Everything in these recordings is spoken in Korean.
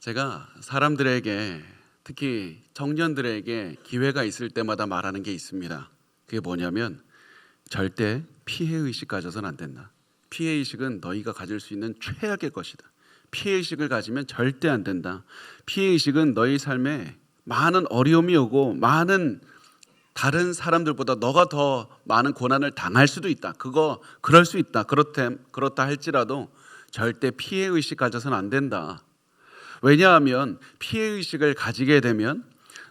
제가 사람들에게, 특히 청년들에게 기회가 있을 때마다 말하는 게 있습니다. 그게 뭐냐면 절대 피해의식 가져서는 안 된다. 피해의식은 너희가 가질 수 있는 최악의 것이다. 피해의식을 가지면 절대 안 된다. 피해의식은 너희 삶에 많은 어려움이 오고 많은 다른 사람들보다 너가 더 많은 고난을 당할 수도 있다. 그럴 수 있다. 그렇다 할지라도 절대 피해의식 가져서는 안 된다. 왜냐하면 피해의식을 가지게 되면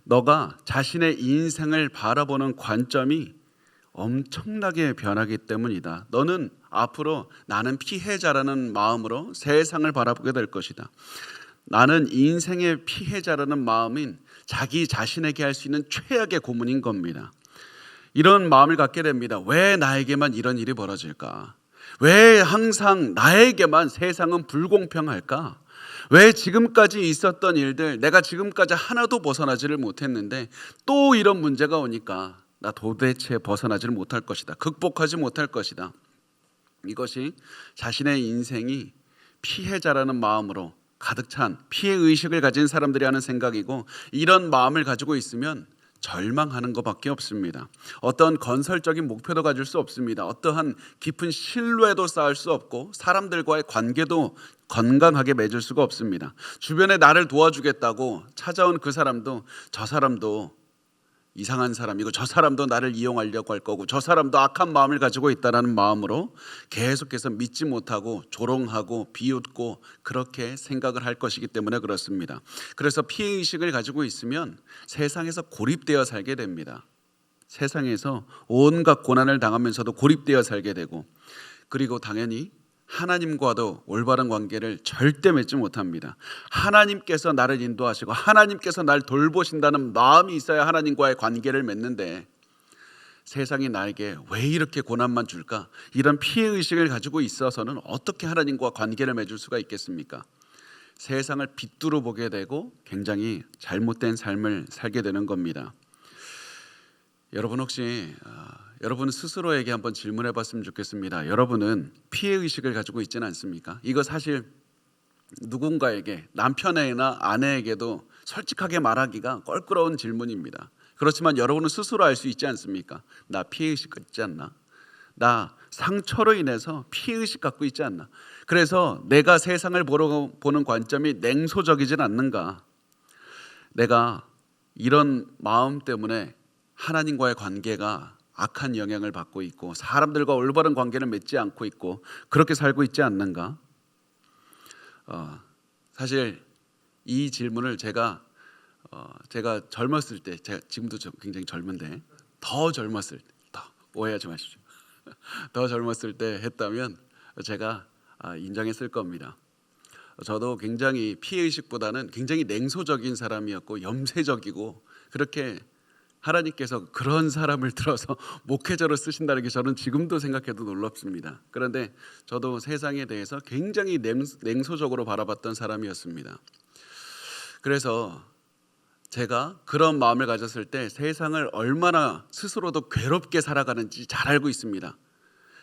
너가 자신의 인생을 바라보는 관점이 엄청나게 변하기 때문이다. 너는 앞으로 나는 피해자라는 마음으로 세상을 바라보게 될 것이다. 나는 인생의 피해자라는 마음인 자기 자신에게 할 수 있는 최악의 고문인 겁니다. 이런 마음을 갖게 됩니다. 왜 나에게만 이런 일이 벌어질까? 왜 항상 나에게만 세상은 불공평할까? 왜 지금까지 있었던 일들, 내가 지금까지 하나도 벗어나지를 못했는데 또 이런 문제가 오니까 나 도대체 벗어나지를 못할 것이다. 극복하지 못할 것이다. 이것이 자신의 인생이 피해자라는 마음으로 가득 찬 피해의식을 가진 사람들이 하는 생각이고, 이런 마음을 가지고 있으면 절망하는 것밖에 없습니다. 어떤 건설적인 목표도 가질 수 없습니다. 어떠한 깊은 신뢰도 쌓을 수 없고 사람들과의 관계도 건강하게 맺을 수가 없습니다. 주변에 나를 도와주겠다고 찾아온 그 사람도 저 사람도 이상한 사람이고 저 사람도 나를 이용하려고 할 거고 저 사람도 악한 마음을 가지고 있다는 마음으로 계속해서 믿지 못하고 조롱하고 비웃고 그렇게 생각을 할 것이기 때문에 그렇습니다. 그래서 피해의식을 가지고 있으면 세상에서 고립되어 살게 됩니다. 세상에서 온갖 고난을 당하면서도 고립되어 살게 되고, 그리고 당연히 하나님과도 올바른 관계를 절대 맺지 못합니다. 하나님께서 나를 인도하시고 하나님께서 날 돌보신다는 마음이 있어야 하나님과의 관계를 맺는데, 세상이 나에게 왜 이렇게 고난만 줄까? 이런 피해의식을 가지고 있어서는 어떻게 하나님과 관계를 맺을 수가 있겠습니까? 세상을 빗두루 보게 되고 굉장히 잘못된 삶을 살게 되는 겁니다. 여러분 혹시 여러분 스스로에게 한번 질문해 봤으면 좋겠습니다. 여러분은 피해의식을 가지고 있지는 않습니까? 이거 사실 누군가에게, 남편이나 아내에게도 솔직하게 말하기가 껄끄러운 질문입니다. 그렇지만 여러분은 스스로 알 수 있지 않습니까? 나 피해의식 있지 않나? 나 상처로 인해서 피해의식 갖고 있지 않나? 그래서 내가 세상을 보는 관점이 냉소적이진 않는가? 내가 이런 마음 때문에 하나님과의 관계가 악한 영향을 받고 있고 사람들과 올바른 관계를 맺지 않고 있고 그렇게 살고 있지 않는가? 사실 이 질문을 제가 젊었을 때, 제가 지금도 굉장히 젊은데 더 젊었을 때, 오해하지 마십시오. 더 젊었을 때 했다면 제가 인정했을 겁니다. 저도 굉장히 피해의식보다는 굉장히 냉소적인 사람이었고 염세적이고, 그렇게 하나님께서 그런 사람을 들어서 목회자로 쓰신다는 게 저는 지금도 생각해도 놀랍습니다. 그런데 저도 세상에 대해서 굉장히 냉소적으로 바라봤던 사람이었습니다. 그래서 제가 그런 마음을 가졌을 때 세상을 얼마나 스스로도 괴롭게 살아가는지 잘 알고 있습니다.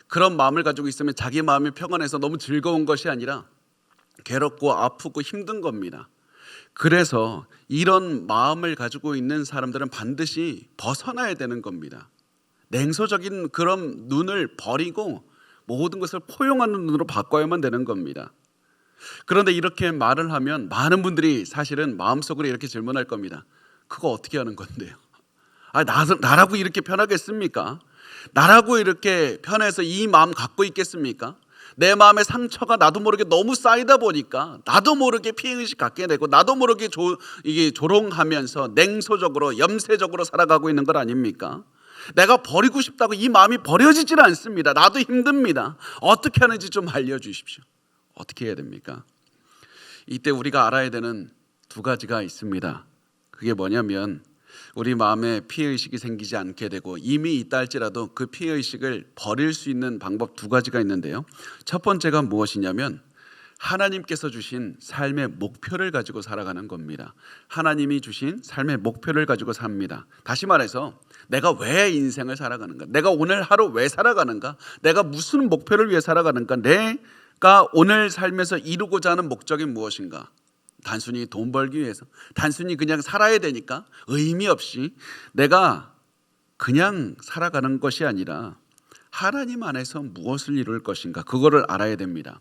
그런 마음을 가지고 있으면 자기 마음이 평안해서 너무 즐거운 것이 아니라 괴롭고 아프고 힘든 겁니다. 그래서 이런 마음을 가지고 있는 사람들은 반드시 벗어나야 되는 겁니다. 냉소적인 그런 눈을 버리고 모든 것을 포용하는 눈으로 바꿔야만 되는 겁니다. 그런데 이렇게 말을 하면 많은 분들이 사실은 마음속으로 이렇게 질문할 겁니다. 그거 어떻게 하는 건데요? 나라고 이렇게 편하겠습니까? 나라고 이렇게 편해서 이 마음 갖고 있겠습니까? 내 마음의 상처가 나도 모르게 너무 쌓이다 보니까 나도 모르게 피해의식 갖게 되고 나도 모르게 이게 조롱하면서 냉소적으로 염세적으로 살아가고 있는 것 아닙니까? 내가 버리고 싶다고 이 마음이 버려지질 않습니다. 나도 힘듭니다. 어떻게 하는지 좀 알려주십시오. 어떻게 해야 됩니까? 이때 우리가 알아야 되는 두 가지가 있습니다. 그게 뭐냐면 우리 마음에 피해의식이 생기지 않게 되고 이미 있다 할지라도 그 피해의식을 버릴 수 있는 방법 두 가지가 있는데요. 첫 번째가 무엇이냐면 하나님께서 주신 삶의 목표를 가지고 살아가는 겁니다. 하나님이 주신 삶의 목표를 가지고 삽니다. 다시 말해서 내가 왜 인생을 살아가는가? 내가 오늘 하루 왜 살아가는가? 내가 무슨 목표를 위해 살아가는가? 내가 오늘 삶에서 이루고자 하는 목적이 무엇인가? 단순히 돈 벌기 위해서, 단순히 그냥 살아야 되니까 의미 없이 내가 그냥 살아가는 것이 아니라 하나님 안에서 무엇을 이룰 것인가, 그거를 알아야 됩니다.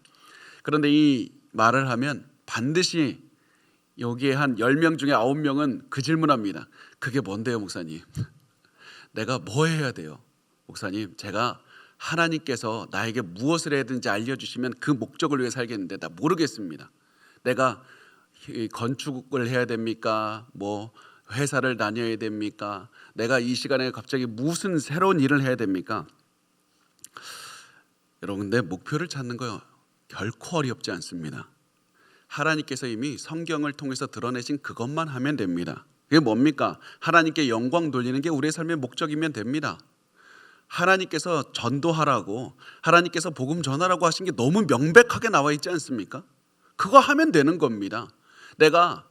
그런데 이 말을 하면 반드시 여기에 한 10명 중에 9명은 그 질문합니다. 그게 뭔데요, 목사님? 내가 뭐 해야 돼요? 목사님, 제가 하나님께서 나에게 무엇을 해야 되는지 알려주시면 그 목적을 위해 살겠는데 나 모르겠습니다. 내가 건축을 해야 됩니까? 뭐 회사를 다녀야 됩니까? 내가 이 시간에 갑자기 무슨 새로운 일을 해야 됩니까? 여러분, 근데 목표를 찾는 거 결코 어렵지 않습니다. 하나님께서 이미 성경을 통해서 드러내신 그것만 하면 됩니다. 그게 뭡니까? 하나님께 영광 돌리는 게 우리의 삶의 목적이면 됩니다. 하나님께서 전도하라고, 하나님께서 복음 전하라고 하신 게 너무 명백하게 나와 있지 않습니까? 그거 하면 되는 겁니다. 내가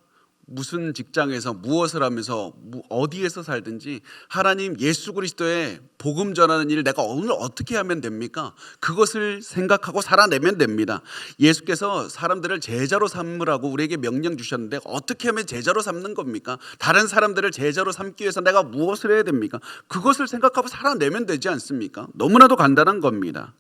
무슨 직장에서 무엇을 하면서 어디에서 살든지 하나님 예수 그리스도의 복음 전하는 일을 내가 오늘 어떻게 하면 됩니까? 그것을 생각하고 살아내면 됩니다. 예수께서 사람들을 제자로 삼으라고 우리에게 명령 주셨는데 어떻게 하면 제자로 삼는 겁니까? 다른 사람들을 제자로 삼기 위해서 내가 무엇을 해야 됩니까? 그것을 생각하고 살아내면 되지 않습니까? 너무나도 간단한 겁니다.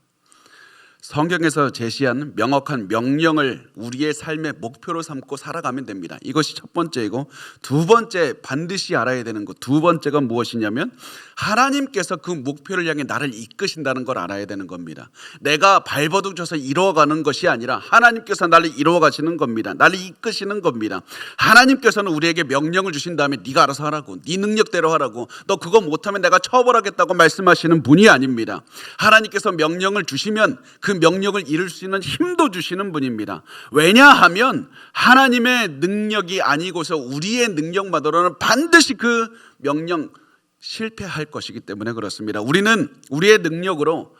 성경에서 제시한 명확한 명령을 우리의 삶의 목표로 삼고 살아가면 됩니다. 이것이 첫 번째이고, 두 번째 반드시 알아야 되는 것, 두 번째가 무엇이냐면 하나님께서 그 목표를 향해 나를 이끄신다는 걸 알아야 되는 겁니다. 내가 발버둥 쳐서 이루어가는 것이 아니라 하나님께서 나를 이루어 가시는 겁니다. 나를 이끄시는 겁니다. 하나님께서는 우리에게 명령을 주신 다음에 네가 알아서 하라고, 네 능력대로 하라고, 너 그거 못하면 내가 처벌하겠다고 말씀하시는 분이 아닙니다. 하나님께서 명령을 주시면 그 명령을 이룰 수 있는 힘도 주시는 분입니다. 왜냐하면 하나님의 능력이 아니고서 우리의 능력만으로는 반드시 그 명령 실패할 것이기 때문에 그렇습니다. 우리는 우리의 능력으로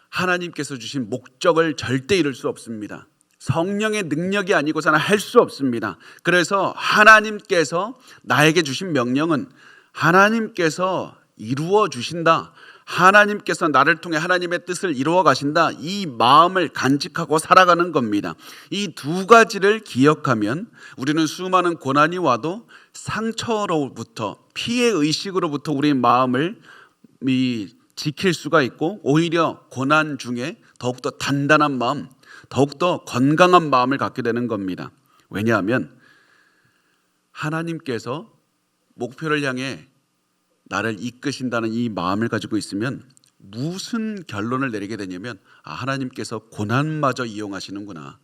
하나님께서 주신 목적을 절대 이룰 수 없습니다. 성령의 능력이 아니고서는 할 수 없습니다. 그래서 하나님께서 나에게 주신 명령은 하나님께서 이루어 주신다, 하나님께서 나를 통해 하나님의 뜻을 이루어 가신다, 이 마음을 간직하고 살아가는 겁니다. 이 두 가지를 기억하면 우리는 수많은 고난이 와도 상처로부터, 피해 의식으로부터 우리 마음을 지킬 수가 있고, 오히려 고난 중에 더욱더 단단한 마음, 더욱더 건강한 마음을 갖게 되는 겁니다. 왜냐하면 하나님께서 목표를 향해 나를 이끄신다는 이 마음을 가지고 있으면 무슨 결론을 내리게 되냐면, 하나님께서 고난마저 이용하시는구나.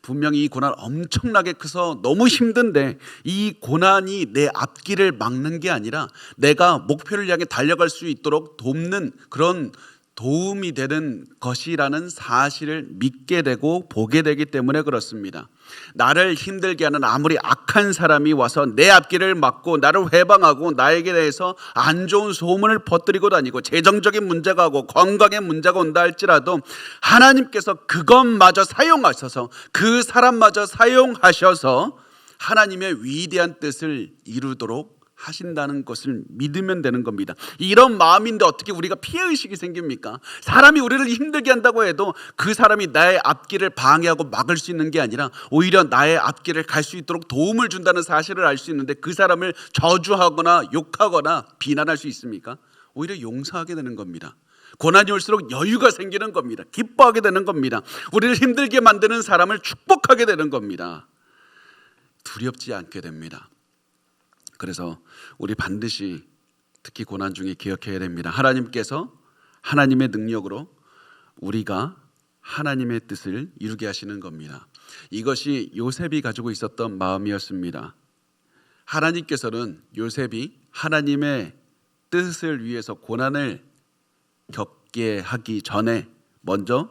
분명히 이 고난 엄청나게 커서 너무 힘든데 이 고난이 내 앞길을 막는 게 아니라 내가 목표를 향해 달려갈 수 있도록 돕는 그런 도움이 되는 것이라는 사실을 믿게 되고 보게 되기 때문에 그렇습니다. 나를 힘들게 하는 아무리 악한 사람이 와서 내 앞길을 막고 나를 회방하고 나에게 대해서 안 좋은 소문을 퍼뜨리고 다니고 재정적인 문제가 오고 건강에 문제가 온다 할지라도 하나님께서 그것마저 사용하셔서, 그 사람마저 사용하셔서 하나님의 위대한 뜻을 이루도록 하신다는 것을 믿으면 되는 겁니다. 이런 마음인데 어떻게 우리가 피해의식이 생깁니까? 사람이 우리를 힘들게 한다고 해도 그 사람이 나의 앞길을 방해하고 막을 수 있는 게 아니라 오히려 나의 앞길을 갈 수 있도록 도움을 준다는 사실을 알 수 있는데 그 사람을 저주하거나 욕하거나 비난할 수 있습니까? 오히려 용서하게 되는 겁니다. 고난이 올수록 여유가 생기는 겁니다. 기뻐하게 되는 겁니다. 우리를 힘들게 만드는 사람을 축복하게 되는 겁니다. 두렵지 않게 됩니다. 그래서 우리 반드시 특히 고난 중에 기억해야 됩니다. 하나님께서 하나님의 능력으로 우리가 하나님의 뜻을 이루게 하시는 겁니다. 이것이 요셉이 가지고 있었던 마음이었습니다. 하나님께서는 요셉이 하나님의 뜻을 위해서 고난을 겪게 하기 전에 먼저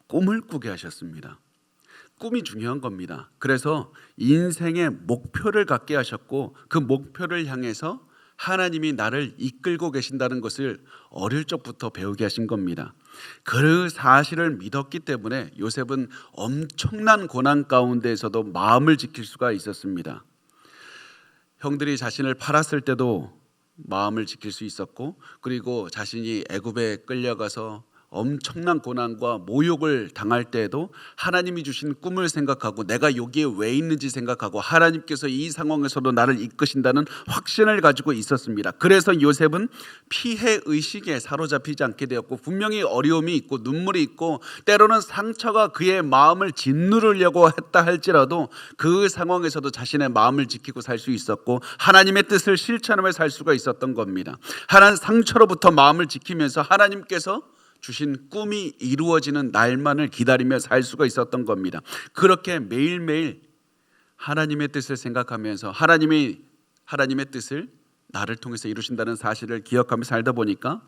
꿈을 꾸게 하셨습니다. 꿈이 중요한 겁니다. 그래서 인생의 목표를 갖게 하셨고 그 목표를 향해서 하나님이 나를 이끌고 계신다는 것을 어릴 적부터 배우게 하신 겁니다. 그 사실을 믿었기 때문에 요셉은 엄청난 고난 가운데에서도 마음을 지킬 수가 있었습니다. 형들이 자신을 팔았을 때도 마음을 지킬 수 있었고, 그리고 자신이 애굽에 끌려가서 엄청난 고난과 모욕을 당할 때에도 하나님이 주신 꿈을 생각하고 내가 여기에 왜 있는지 생각하고 하나님께서 이 상황에서도 나를 이끄신다는 확신을 가지고 있었습니다. 그래서 요셉은 피해 의식에 사로잡히지 않게 되었고, 분명히 어려움이 있고 눈물이 있고 때로는 상처가 그의 마음을 짓누르려고 했다 할지라도 그 상황에서도 자신의 마음을 지키고 살 수 있었고 하나님의 뜻을 실천하며 살 수가 있었던 겁니다. 하나님 상처로부터 마음을 지키면서 하나님께서 주신 꿈이 이루어지는 날만을 기다리며 살 수가 있었던 겁니다. 그렇게 매일매일 하나님의 뜻을 생각하면서 하나님의 뜻을 나를 통해서 이루신다는 사실을 기억하며 살다 보니까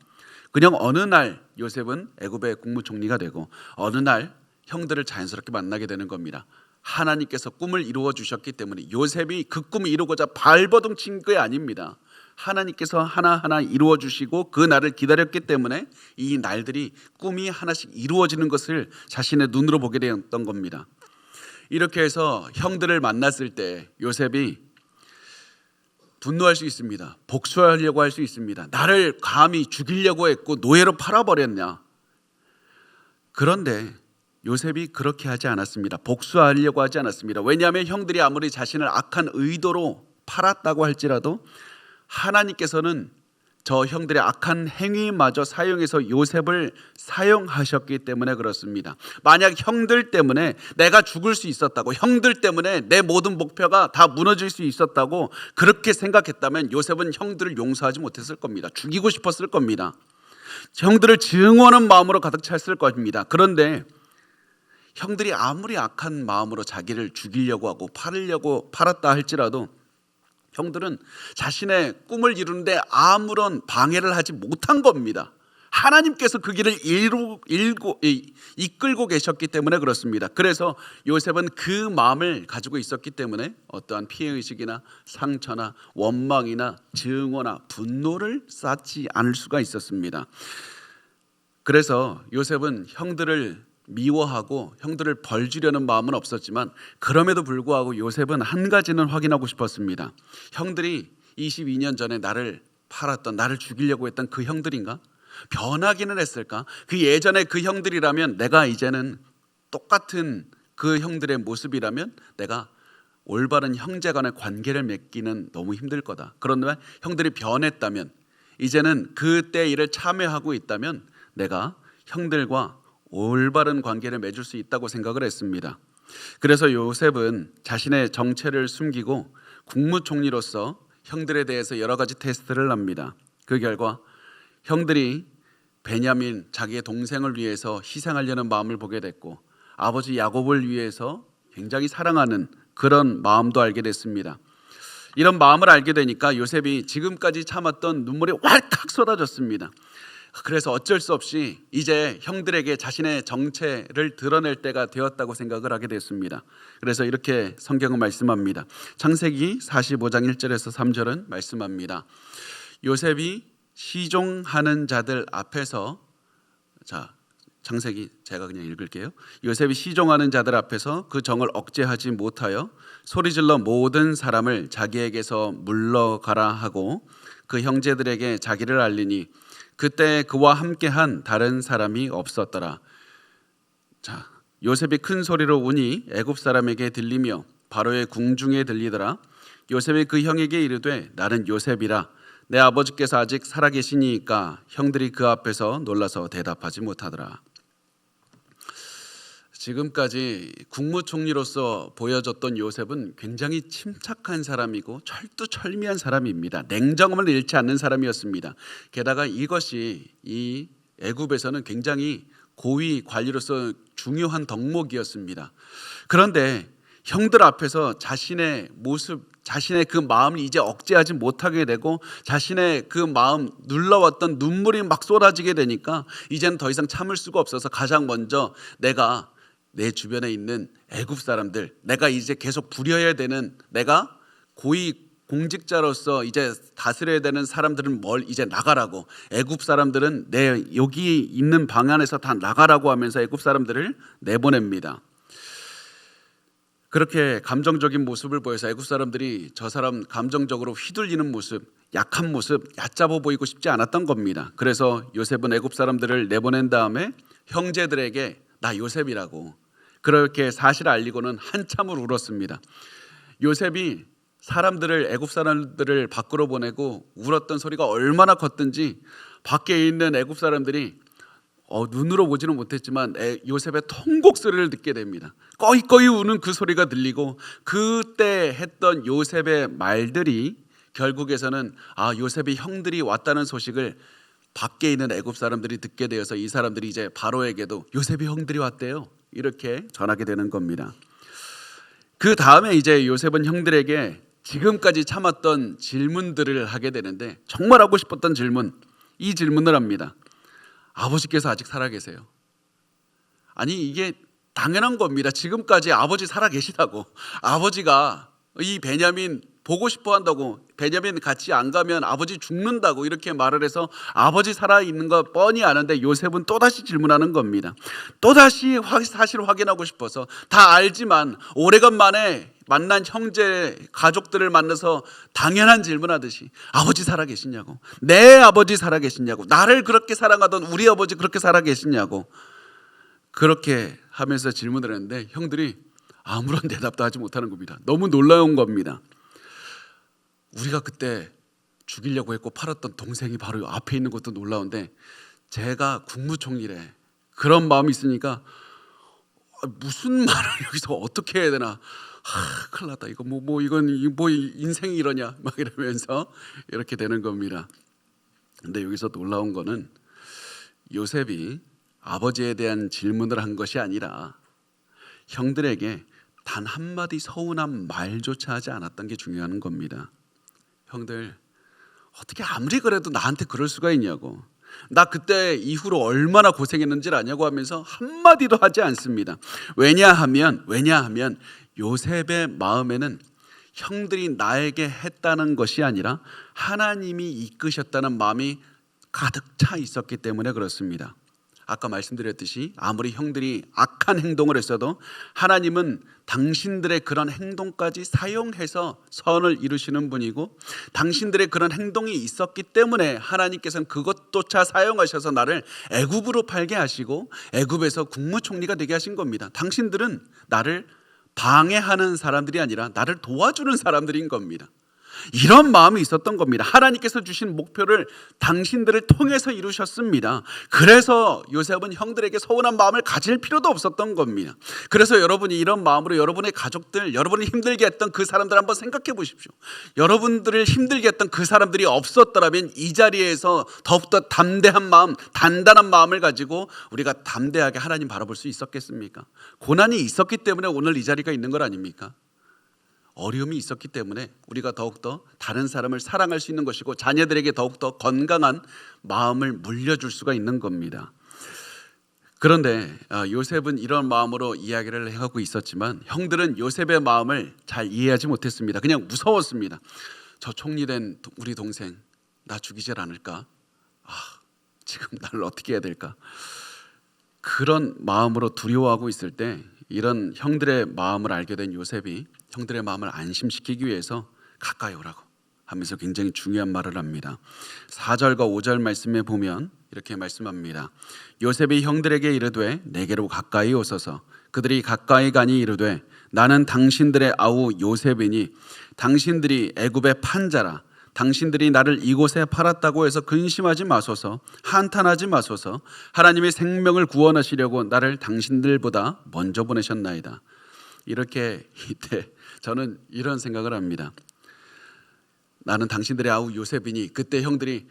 그냥 어느 날 요셉은 애굽의 국무총리가 되고 어느 날 형들을 자연스럽게 만나게 되는 겁니다. 하나님께서 꿈을 이루어 주셨기 때문에 요셉이 그 꿈을 이루고자 발버둥 친 게 아닙니다. 하나님께서 하나하나 이루어 주시고 그 날을 기다렸기 때문에 이 날들이 꿈이 하나씩 이루어지는 것을 자신의 눈으로 보게 되었던 겁니다. 이렇게 해서 형들을 만났을 때 요셉이 분노할 수 있습니다. 복수하려고 할 수 있습니다. 나를 감히 죽이려고 했고 노예로 팔아버렸냐. 그런데 요셉이 그렇게 하지 않았습니다. 복수하려고 하지 않았습니다. 왜냐하면 형들이 아무리 자신을 악한 의도로 팔았다고 할지라도 하나님께서는 저 형들의 악한 행위마저 사용해서 요셉을 사용하셨기 때문에 그렇습니다. 만약 형들 때문에 내가 죽을 수 있었다고, 형들 때문에 내 모든 목표가 다 무너질 수 있었다고 그렇게 생각했다면 요셉은 형들을 용서하지 못했을 겁니다. 죽이고 싶었을 겁니다. 형들을 증오하는 마음으로 가득 찼을 겁니다. 그런데 형들이 아무리 악한 마음으로 자기를 죽이려고 하고 팔았다 할지라도 형들은 자신의 꿈을 이루는데 아무런 방해를 하지 못한 겁니다. 하나님께서 그 길을 이끌고 계셨기 때문에 그렇습니다. 그래서 요셉은 그 마음을 가지고 있었기 때문에 어떠한 피해의식이나 상처나 원망이나 증오나 분노를 쌓지 않을 수가 있었습니다. 그래서 요셉은 형들을 미워하고 형들을 벌주려는 마음은 없었지만 그럼에도 불구하고 요셉은 한 가지는 확인하고 싶었습니다. 형들이 22년 전에 나를 팔았던, 나를 죽이려고 했던 그 형들인가? 변하기는 했을까? 그 예전에 그 형들이라면 내가 이제는 똑같은 그 형들의 모습이라면 내가 올바른 형제간의 관계를 맺기는 너무 힘들 거다. 그런데 형들이 변했다면, 이제는 그때 일을 참여하고 있다면 내가 형들과 올바른 관계를 맺을 수 있다고 생각을 했습니다. 그래서 요셉은 자신의 정체를 숨기고 국무총리로서 형들에 대해서 여러 가지 테스트를 합니다. 그 결과 형들이 베냐민, 자기의 동생을 위해서 희생하려는 마음을 보게 됐고 아버지 야곱을 위해서 굉장히 사랑하는 그런 마음도 알게 됐습니다. 이런 마음을 알게 되니까 요셉이 지금까지 참았던 눈물이 왈칵 쏟아졌습니다. 그래서 어쩔 수 없이 이제 형들에게 자신의 정체를 드러낼 때가 되었다고 생각을 하게 됐습니다. 그래서 이렇게 성경은 말씀합니다. 창세기 45장 1절에서 3절은 말씀합니다. 요셉이 시종하는 자들 앞에서, 창세기 제가 그냥 읽을게요. 요셉이 시종하는 자들 앞에서 그 정을 억제하지 못하여 소리질러 모든 사람을 자기에게서 물러가라 하고 그 형제들에게 자기를 알리니 그때 그와 함께한 다른 사람이 없었더라. 요셉이 큰 소리로 우니 애굽 사람에게 들리며 바로의 궁중에 들리더라. 요셉이 그 형에게 이르되 나는 요셉이라. 내 아버지께서 아직 살아계시니까 형들이 그 앞에서 놀라서 대답하지 못하더라. 지금까지 국무총리로서 보여졌던 요셉은 굉장히 침착한 사람이고 철두철미한 사람입니다. 냉정함을 잃지 않는 사람이었습니다. 게다가 이것이 이 애굽에서는 굉장히 고위 관리로서 중요한 덕목이었습니다. 그런데 형들 앞에서 자신의 모습, 자신의 그 마음을 이제 억제하지 못하게 되고 자신의 그 마음 눌러왔던 눈물이 막 쏟아지게 되니까 이제는 더 이상 참을 수가 없어서 가장 먼저 내가 내 주변에 있는 애굽 사람들, 내가 이제 계속 부려야 되는, 내가 고위 공직자로서 이제 다스려야 되는 사람들은 이제 나가라고, 애굽 사람들은 내 여기 있는 방 안에서 다 나가라고 하면서 애굽 사람들을 내보냅니다. 그렇게 감정적인 모습을 보여서 애굽 사람들이 저 사람 감정적으로 휘둘리는 모습, 약한 모습, 얕잡아 보이고 싶지 않았던 겁니다. 그래서 요셉은 애굽 사람들을 내보낸 다음에 형제들에게 나 요셉이라고 그렇게 사실을 알리고는 한참을 울었습니다. 요셉이 사람들을 애굽 사람들을 밖으로 보내고 울었던 소리가 얼마나 컸든지 밖에 있는 애굽 사람들이 눈으로 보지는 못했지만 요셉의 통곡 소리를 듣게 됩니다. 꺼이꺼이 우는 그 소리가 들리고 그때 했던 요셉의 말들이 결국에서는 요셉의 형들이 왔다는 소식을 밖에 있는 애굽 사람들이 듣게 되어서 이 사람들이 이제 바로에게도 요셉의 형들이 왔대요 이렇게 전하게 되는 겁니다. 그 다음에 이제 요셉은 형들에게 지금까지 참았던 질문들을 하게 되는데 정말 하고 싶었던 질문, 이 질문을 합니다. 아버지께서 아직 살아계세요? 아니 이게 당연한 겁니다. 지금까지 아버지 살아계시다고, 아버지가 이 베냐민 보고 싶어 한다고, 베냐민 같이 안 가면 아버지 죽는다고 이렇게 말을 해서 아버지 살아있는 거 뻔히 아는데 요셉은 또다시 질문하는 겁니다. 또다시 사실을 확인하고 싶어서 다 알지만 오래간만에 만난 형제 가족들을 만나서 당연한 질문하듯이 아버지 살아계시냐고, 내 아버지 살아계시냐고, 나를 그렇게 사랑하던 우리 아버지 그렇게 살아계시냐고 그렇게 하면서 질문을 했는데 형들이 아무런 대답도 하지 못하는 겁니다. 너무 놀라운 겁니다. 우리가 그때 죽이려고 했고 팔았던 동생이 바로 앞에 있는 것도 놀라운데 제가 국무총리래 그런 마음이 있으니까 무슨 말을 여기서 어떻게 해야 되나, 큰일 났다 이거 이건 인생이 이러냐 막 이러면서 이렇게 되는 겁니다. 근데 여기서 놀라운 거는 요셉이 아버지에 대한 질문을 한 것이 아니라 형들에게 단 한마디 서운한 말조차 하지 않았던 게 중요한 겁니다. 형들 어떻게 아무리 그래도 나한테 그럴 수가 있냐고, 나 그때 이후로 얼마나 고생했는지를 아냐고 하면서 한마디도 하지 않습니다. 왜냐하면 요셉의 마음에는 형들이 나에게 했다는 것이 아니라 하나님이 이끄셨다는 마음이 가득 차 있었기 때문에 그렇습니다. 아까 말씀드렸듯이 아무리 형들이 악한 행동을 했어도 하나님은 당신들의 그런 행동까지 사용해서 선을 이루시는 분이고 당신들의 그런 행동이 있었기 때문에 하나님께서는 그것조차 사용하셔서 나를 애굽으로 팔게 하시고 애굽에서 국무총리가 되게 하신 겁니다. 당신들은 나를 방해하는 사람들이 아니라 나를 도와주는 사람들인 겁니다. 이런 마음이 있었던 겁니다. 하나님께서 주신 목표를 당신들을 통해서 이루셨습니다. 그래서 요셉은 형들에게 서운한 마음을 가질 필요도 없었던 겁니다. 그래서 여러분이 이런 마음으로 여러분의 가족들, 여러분을 힘들게 했던 그 사람들 한번 생각해 보십시오. 여러분들을 힘들게 했던 그 사람들이 없었더라면 이 자리에서 더욱더 담대한 마음, 단단한 마음을 가지고 우리가 담대하게 하나님 바라볼 수 있었겠습니까? 고난이 있었기 때문에 오늘 이 자리가 있는 것 아닙니까? 어려움이 있었기 때문에 우리가 더욱더 다른 사람을 사랑할 수 있는 것이고 자녀들에게 더욱더 건강한 마음을 물려줄 수가 있는 겁니다. 그런데 요셉은 이런 마음으로 이야기를 하고 있었지만 형들은 요셉의 마음을 잘 이해하지 못했습니다. 그냥 무서웠습니다. 저 총리된 우리 동생 나 죽이질 않을까? 지금 나를 어떻게 해야 될까? 그런 마음으로 두려워하고 있을 때 이런 형들의 마음을 알게 된 요셉이 형들의 마음을 안심시키기 위해서 가까이 오라고 하면서 굉장히 중요한 말을 합니다. 4절과 5절 말씀에 보면 이렇게 말씀합니다. 요셉이 형들에게 이르되 내게로 가까이 오소서. 그들이 가까이 가니 이르되 나는 당신들의 아우 요셉이니 당신들이 애굽의 판자라. 당신들이 나를 이곳에 팔았다고 해서 근심하지 마소서, 한탄하지 마소서. 하나님의 생명을 구원하시려고 나를 당신들보다 먼저 보내셨나이다. 이렇게 이때 저는 이런 생각을 합니다. 나는 당신들의 아우 요셉이니 그때 형들이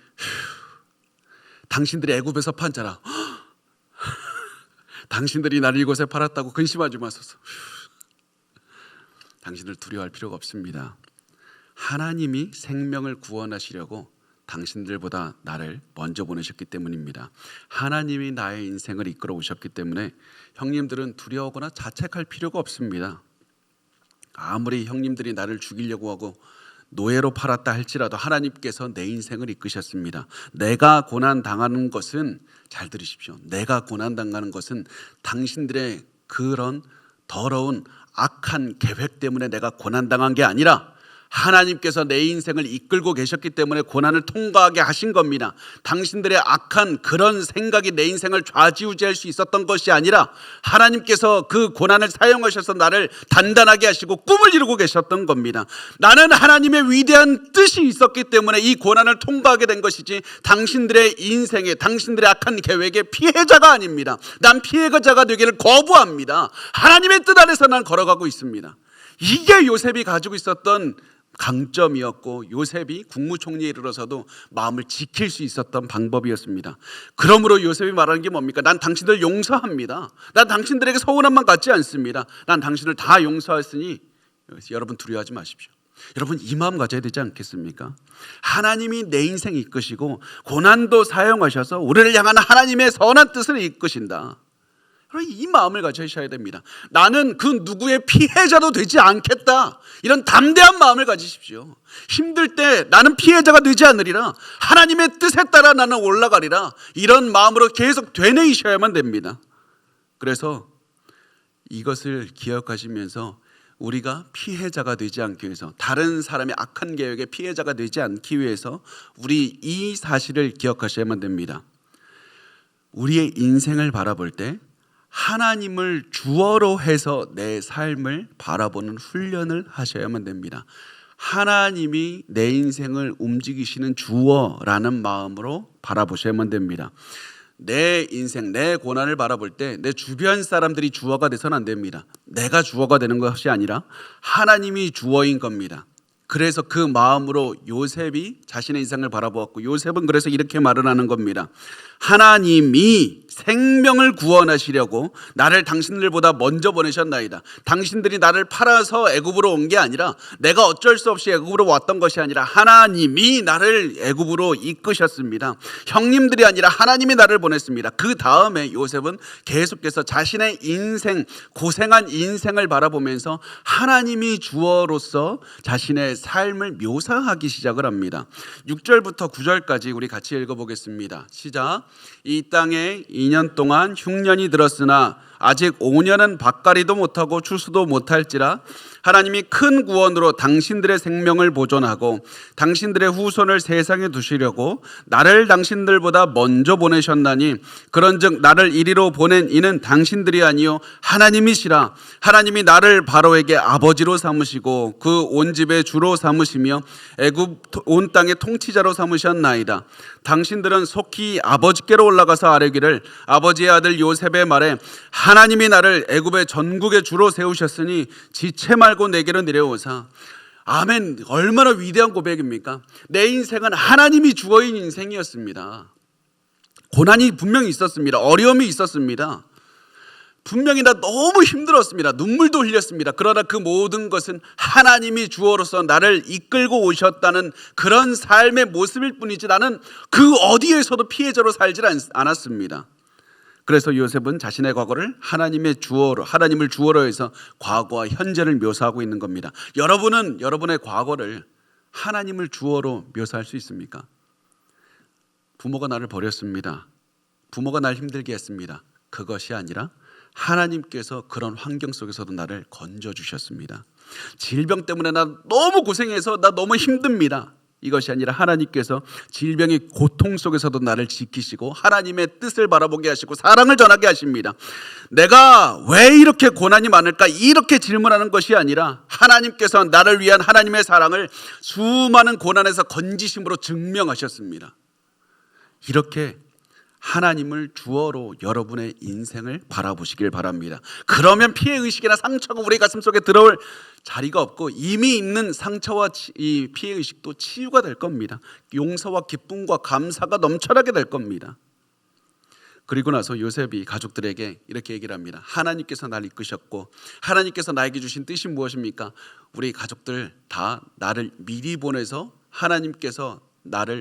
당신들이 애굽에서 판자라. 당신들이 나를 이곳에 팔았다고 근심하지 마소서. 당신들 두려워할 필요가 없습니다. 하나님이 생명을 구원하시려고 당신들보다 나를 먼저 보내셨기 때문입니다. 하나님이 나의 인생을 이끌어 오셨기 때문에 형님들은 두려워하거나 자책할 필요가 없습니다. 아무리 형님들이 나를 죽이려고 하고 노예로 팔았다 할지라도 하나님께서 내 인생을 이끄셨습니다. 내가 고난당하는 것은, 잘 들으십시오, 내가 고난당하는 것은 당신들의 그런 더러운 악한 계획 때문에 내가 고난당한 게 아니라 하나님께서 내 인생을 이끌고 계셨기 때문에 고난을 통과하게 하신 겁니다. 당신들의 악한 그런 생각이 내 인생을 좌지우지할 수 있었던 것이 아니라 하나님께서 그 고난을 사용하셔서 나를 단단하게 하시고 꿈을 이루고 계셨던 겁니다. 나는 하나님의 위대한 뜻이 있었기 때문에 이 고난을 통과하게 된 것이지 당신들의 인생에 당신들의 악한 계획의 피해자가 아닙니다. 난 피해자가 되기를 거부합니다. 하나님의 뜻 안에서 난 걸어가고 있습니다. 이게 요셉이 가지고 있었던 강점이었고 요셉이 국무총리에 이르러서도 마음을 지킬 수 있었던 방법이었습니다. 그러므로 요셉이 말하는 게 뭡니까? 난 당신들 용서합니다. 난 당신들에게 서운함만 갖지 않습니다. 난 당신을 다 용서했으니 여러분 두려워하지 마십시오. 여러분 이 마음 가져야 되지 않겠습니까? 하나님이 내 인생 이끄시고 고난도 사용하셔서 우리를 향한 하나님의 선한 뜻을 이끄신다. 이 마음을 가지셔야 됩니다. 나는 그 누구의 피해자도 되지 않겠다. 이런 담대한 마음을 가지십시오. 힘들 때 나는 피해자가 되지 않으리라. 하나님의 뜻에 따라 나는 올라가리라. 이런 마음으로 계속 되뇌이셔야만 됩니다. 그래서 이것을 기억하시면서 우리가 피해자가 되지 않기 위해서, 다른 사람의 악한 계획의 피해자가 되지 않기 위해서 우리 이 사실을 기억하셔야만 됩니다. 우리의 인생을 바라볼 때 하나님을 주어로 해서 내 삶을 바라보는 훈련을 하셔야만 됩니다. 하나님이 내 인생을 움직이시는 주어라는 마음으로 바라보셔야만 됩니다. 내 인생, 내 고난을 바라볼 때 내 주변 사람들이 주어가 돼서는 안 됩니다. 내가 주어가 되는 것이 아니라 하나님이 주어인 겁니다. 그래서 그 마음으로 요셉이 자신의 인생을 바라보았고, 요셉은 그래서 이렇게 말을 하는 겁니다. 하나님이 생명을 구원하시려고 나를 당신들보다 먼저 보내셨나이다. 당신들이 나를 팔아서 애굽으로 온 게 아니라, 내가 어쩔 수 없이 애굽으로 왔던 것이 아니라 하나님이 나를 애굽으로 이끄셨습니다. 형님들이 아니라 하나님이 나를 보냈습니다. 그 다음에 요셉은 계속해서 자신의 인생, 고생한 인생을 바라보면서 하나님이 주어로서 자신의 삶을 묘사하기 시작을 합니다. 6절부터 9절까지 우리 같이 읽어보겠습니다. 시작. 이 땅에 2년 동안 흉년이 들었으나 아직 5년은 밭갈이도 못하고 추수도 못할지라 하나님이 큰 구원으로 당신들의 생명을 보존하고 당신들의 후손을 세상에 두시려고 나를 당신들보다 먼저 보내셨나니, 그런즉 나를 이리로 보낸 이는 당신들이 아니요 하나님이시라. 하나님이 나를 바로에게 아버지로 삼으시고 그 온 집의 주로 삼으시며 애굽 온 땅의 통치자로 삼으셨나이다. 당신들은 속히 아버지께로 올라가서 아뢰기를, 아버지의 아들 요셉의 말에 하나님이 나를 애굽의 전국의 주로 세우셨으니 지체 말고 내게로 내려오사. 아멘. 얼마나 위대한 고백입니까? 내 인생은 하나님이 주어인 인생이었습니다. 고난이 분명히 있었습니다. 어려움이 있었습니다. 분명히 나 너무 힘들었습니다. 눈물도 흘렸습니다. 그러나 그 모든 것은 하나님이 주어로서 나를 이끌고 오셨다는 그런 삶의 모습일 뿐이지 나는 그 어디에서도 피해자로 살지 않았습니다. 그래서 요셉은 자신의 과거를 하나님을 주어로 해서 과거와 현재를 묘사하고 있는 겁니다. 여러분은 여러분의 과거를 하나님을 주어로 묘사할 수 있습니까? 부모가 나를 버렸습니다. 부모가 날 힘들게 했습니다. 그것이 아니라 하나님께서 그런 환경 속에서도 나를 건져주셨습니다. 질병 때문에 나 너무 고생해서 나 너무 힘듭니다. 이것이 아니라 하나님께서 질병의 고통 속에서도 나를 지키시고 하나님의 뜻을 바라보게 하시고 사랑을 전하게 하십니다. 내가 왜 이렇게 고난이 많을까 이렇게 질문하는 것이 아니라 하나님께서 나를 위한 하나님의 사랑을 수많은 고난에서 건지심으로 증명하셨습니다. 이렇게 하나님을 주어로 여러분의 인생을 바라보시길 바랍니다. 그러면 피해의식이나 상처가 우리 가슴 속에 들어올 자리가 없고 이미 있는 상처와 이 피해의식도 치유가 될 겁니다. 용서와 기쁨과 감사가 넘쳐나게 될 겁니다. 그리고 나서 요셉이 가족들에게 이렇게 얘기를 합니다. 하나님께서 나를 이끄셨고 하나님께서 나에게 주신 뜻이 무엇입니까? 우리 가족들 다 나를 미리 보내서 하나님께서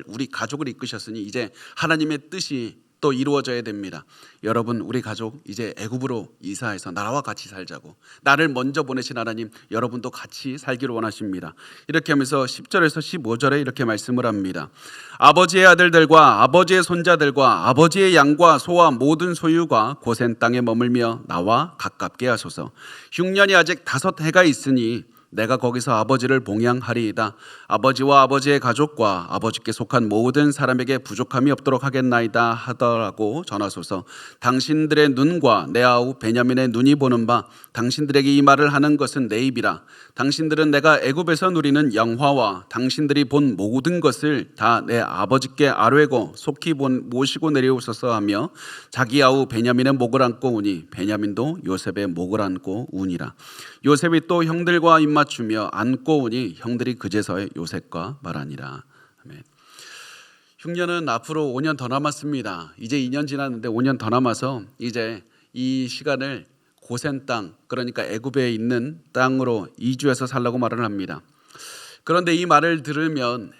우리 가족을 이끄셨으니 이제 하나님의 뜻이 또 이루어져야 됩니다. 여러분, 우리 가족 이제 애굽으로 이사해서 나라와 같이 살자고, 나를 먼저 보내신 하나님 여러분도 같이 살기를 원하십니다. 이렇게 하면서 10절에서 15절에 이렇게 말씀을 합니다. 아버지의 아들들과 아버지의 손자들과 아버지의 양과 소와 모든 소유가 고센 땅에 머물며 나와 가깝게 하소서. 흉년이 아직 5해가 있으니 내가 거기서 아버지를 봉양하리이다. 아버지와 아버지의 가족과 아버지께 속한 모든 사람에게 부족함이 없도록 하겠나이다 하더라고 전하소서. 당신들의 눈과 내 아우 베냐민의 눈이 보는 바 당신들에게 이 말을 하는 것은 내 입이라. 당신들은 내가 애굽에서 누리는 영화와 당신들이 본 모든 것을 다 내 아버지께 아뢰고 속히 모시고 내려오소서 하며 자기 아우 베냐민의 목을 안고 우니 베냐민도 요셉의 목을 안고 우니라. 요셉이 또 형들과 입맞추며 안고 오니 형들이 그제서야 요셉과 말하니라. 아멘. 흉년은 앞으로 5년 더 남았습니다. 이제 2년 지났는데 5년 더 남아서 이제 이 시간을 고센 땅, 그러니까 애굽에 있는 땅으로 이주해서 살라고 말을 합니다. 그런데 이 말을 들으면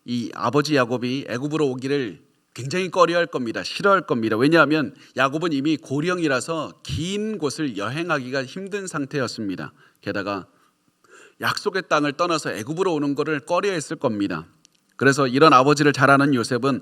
이 아버지 야곱이 애굽으로 오기를 굉장히 꺼려할 겁니다. 싫어할 겁니다. 왜냐하면 야곱은 이미 고령이라서 긴 곳을 여행하기가 힘든 상태였습니다. 게다가 약속의 땅을 떠나서 애굽으로 오는 것을 꺼려했을 겁니다. 그래서 이런 아버지를 잘 아는 요셉은